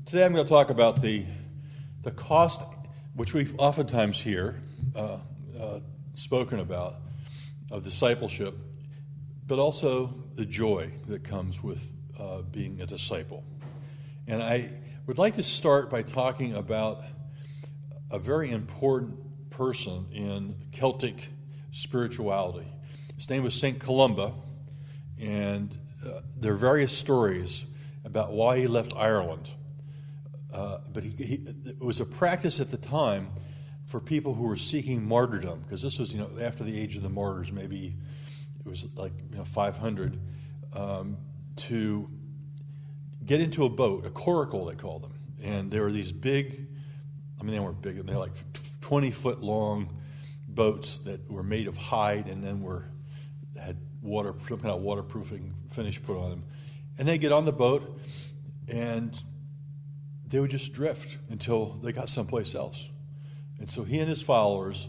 Today I'm going to talk about the cost, which we oftentimes hear spoken about, of discipleship, but also the joy that comes with being a disciple. And I would like to start by talking about a very important person in Celtic spirituality. His name was St. Columba, and there are various stories about why he left Ireland. But it was a practice at the time for people who were seeking martyrdom, because this was, after the age of the martyrs, maybe it was like 500, to get into a boat, a coracle they called them, and there were these big, they weren't big, they were like 20-foot long boats that were made of hide and then had some kind of waterproofing finish put on them, and they get on the boat and they would just drift until they got someplace else. And so he and his followers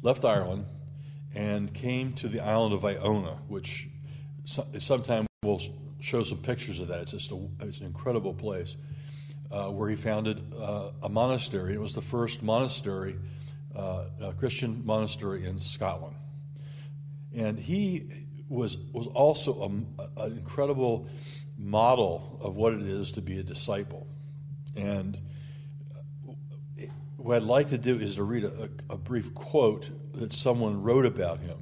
left Ireland and came to the island of Iona, which sometime we'll show some pictures of that. It's an incredible place where he founded a monastery. It was the first monastery, a Christian monastery in Scotland. And he was also an incredible model of what it is to be a disciple. And what I'd like to do is to read a brief quote that someone wrote about him.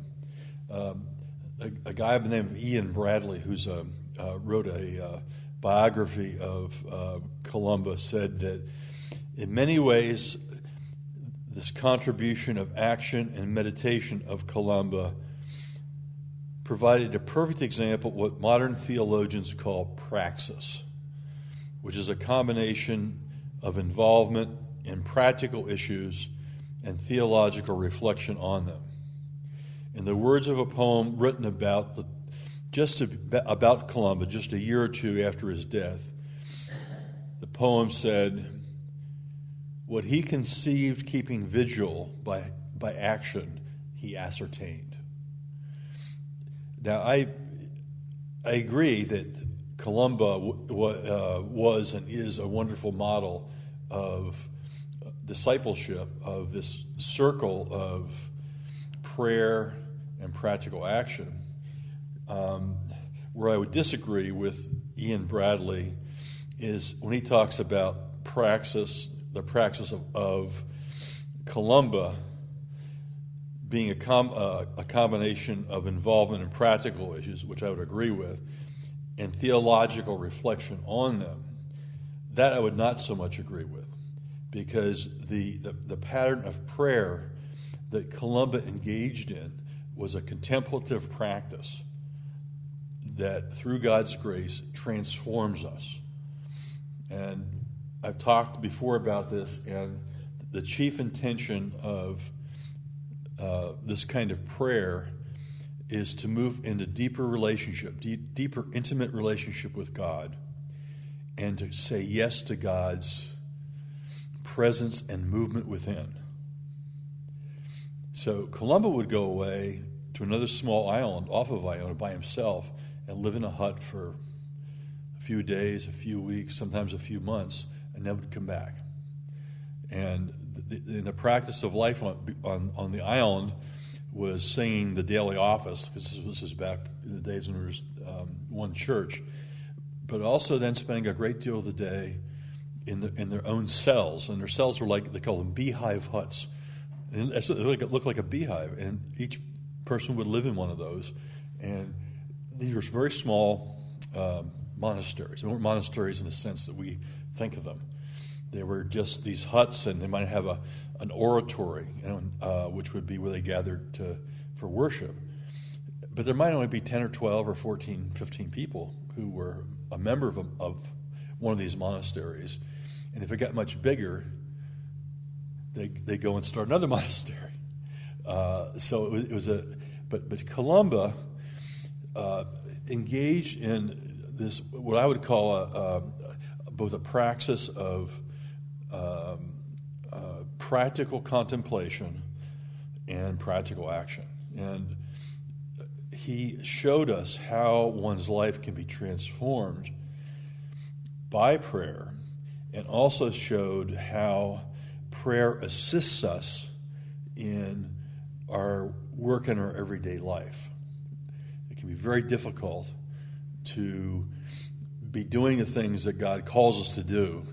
A guy by the name of Ian Bradley, who's wrote a biography of Columba, said that in many ways this contribution of action and meditation of Columba provided a perfect example of what modern theologians call praxis, which is a combination of involvement in practical issues and theological reflection on them. In the words of a poem written about Columba just a year or two after his death, the poem said, "What he conceived keeping vigil by action, he ascertained." Now, I agree that Columba was and is a wonderful model of discipleship, of this circle of prayer and practical action. Where I would disagree with Ian Bradley is when he talks about the praxis of Columba being a combination of involvement in practical issues, which I would agree with, and theological reflection on them. That I would not so much agree with, because the pattern of prayer that Columba engaged in was a contemplative practice that, through God's grace, transforms us. And I've talked before about this, and the chief intention of this kind of prayer is to move into deeper relationship, deeper intimate relationship with God, and to say yes to God's presence and movement within. So Columba would go away to another small island off of Iona by himself and live in a hut for a few days, a few weeks, sometimes a few months, and then would come back. And the practice of life on the island was singing the daily office, because this is back in the days when there was one church, but also then spending a great deal of the day in their own cells. And their cells were they call them beehive huts. And they looked like a beehive, and each person would live in one of those. And these were very small monasteries. They weren't monasteries in the sense that we think of them. They were just these huts, and they might have an oratory, which would be where they gathered for worship. But there might only be 10 or 12 or 14, 15 people who were a member of one of these monasteries. And if it got much bigger, they go and start another monastery. So it was but Columba engaged in this, what I would call both a praxis of practical contemplation and practical action. And he showed us how one's life can be transformed by prayer and also showed how prayer assists us in our work in our everyday life. It can be very difficult to be doing the things that God calls us to do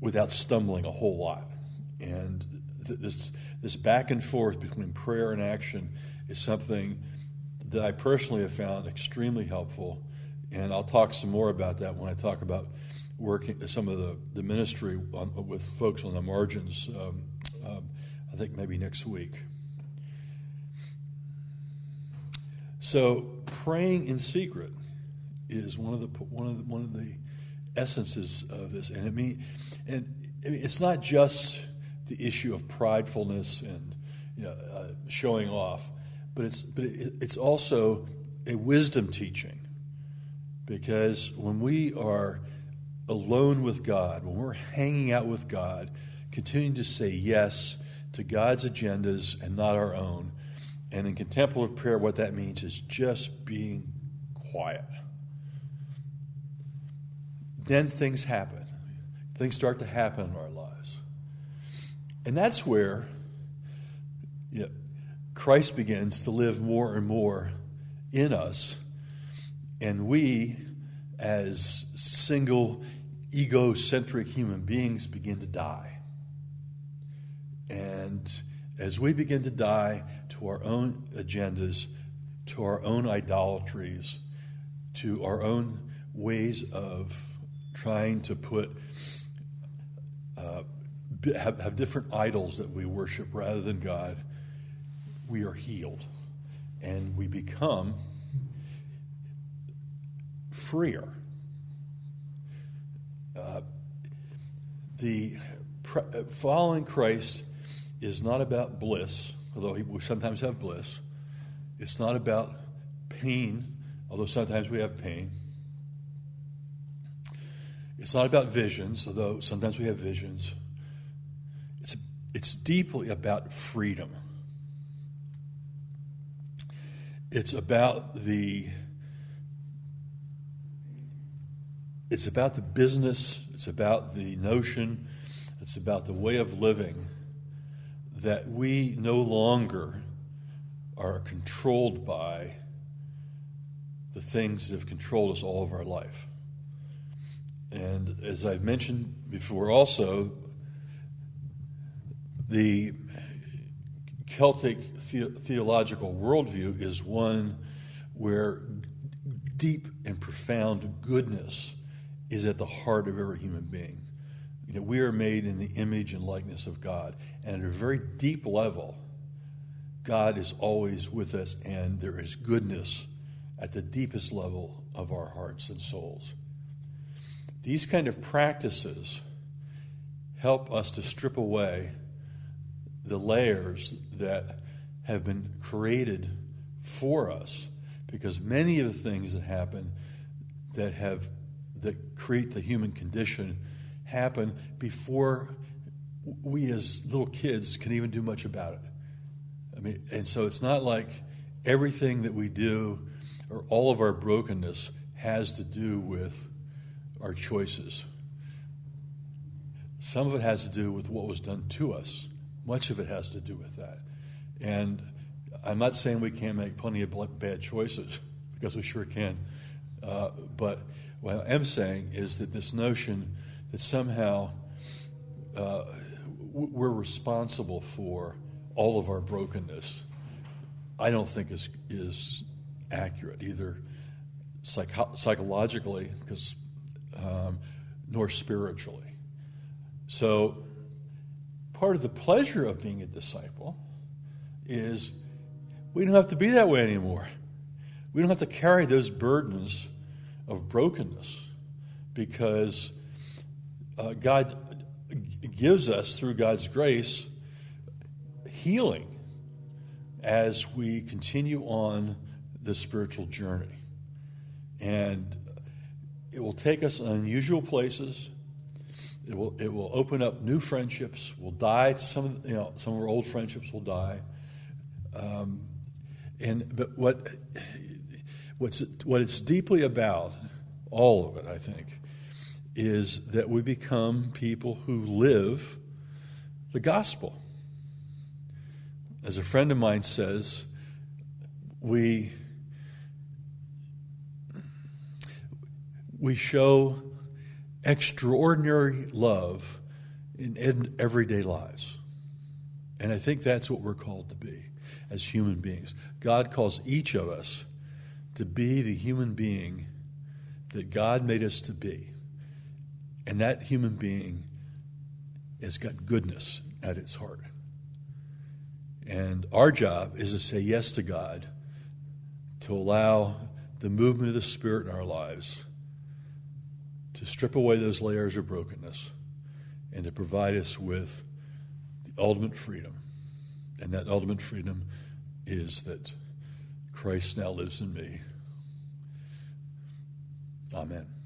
without stumbling a whole lot. And this back and forth between prayer and action is something that I personally have found extremely helpful. And I'll talk some more about that when I talk about working some of the ministry with folks on the margins. I think maybe next week. So praying in secret is one of the essences of this, and it's not just the issue of pridefulness and showing off, but it's also a wisdom teaching, because when we are alone with God, when we're hanging out with God, continuing to say yes to God's agendas and not our own, and in contemplative prayer, what that means is just being quiet. Then things happen. Things start to happen in our lives. And that's where Christ begins to live more and more in us, and we, as single, egocentric human beings, begin to die. And as we begin to die to our own agendas, to our own idolatries, to our own ways of trying to have different idols that we worship rather than God, we are healed. And we become freer. Following Christ is not about bliss, although we sometimes have bliss. It's not about pain, although sometimes we have pain. It's not about visions, although sometimes we have visions. It's deeply about freedom. It's about the business, it's about the notion, it's about the way of living that we no longer are controlled by the things that have controlled us all of our life. And as I've mentioned before also, the Celtic theological worldview is one where deep and profound goodness is at the heart of every human being. We are made in the image and likeness of God. And at a very deep level, God is always with us, and there is goodness at the deepest level of our hearts and souls. These kind of practices help us to strip away the layers that have been created for us, because many of the things that happen that create the human condition happen before we as little kids can even do much about it. And so it's not like everything that we do or all of our brokenness has to do with our choices. Some of it has to do with what was done to us. Much of it has to do with that. And I'm not saying we can't make plenty of bad choices, because we sure can. But what I am saying is that this notion that somehow we're responsible for all of our brokenness, I don't think is accurate, either psychologically nor spiritually. So part of the pleasure of being a disciple is we don't have to be that way anymore. We don't have to carry those burdens of brokenness, because God gives us, through God's grace, healing as we continue on the spiritual journey. And it will take us in unusual places. It will open up new friendships. We'll die to some of our old friendships will die. But what it's deeply about, all of it, I think, is that we become people who live the gospel. As a friend of mine says, we show extraordinary love in everyday lives. And I think that's what we're called to be as human beings. God calls each of us to be the human being that God made us to be. And that human being has got goodness at its heart. And our job is to say yes to God, to allow the movement of the Spirit in our lives to strip away those layers of brokenness and to provide us with the ultimate freedom. And that ultimate freedom is that Christ now lives in me. Amen.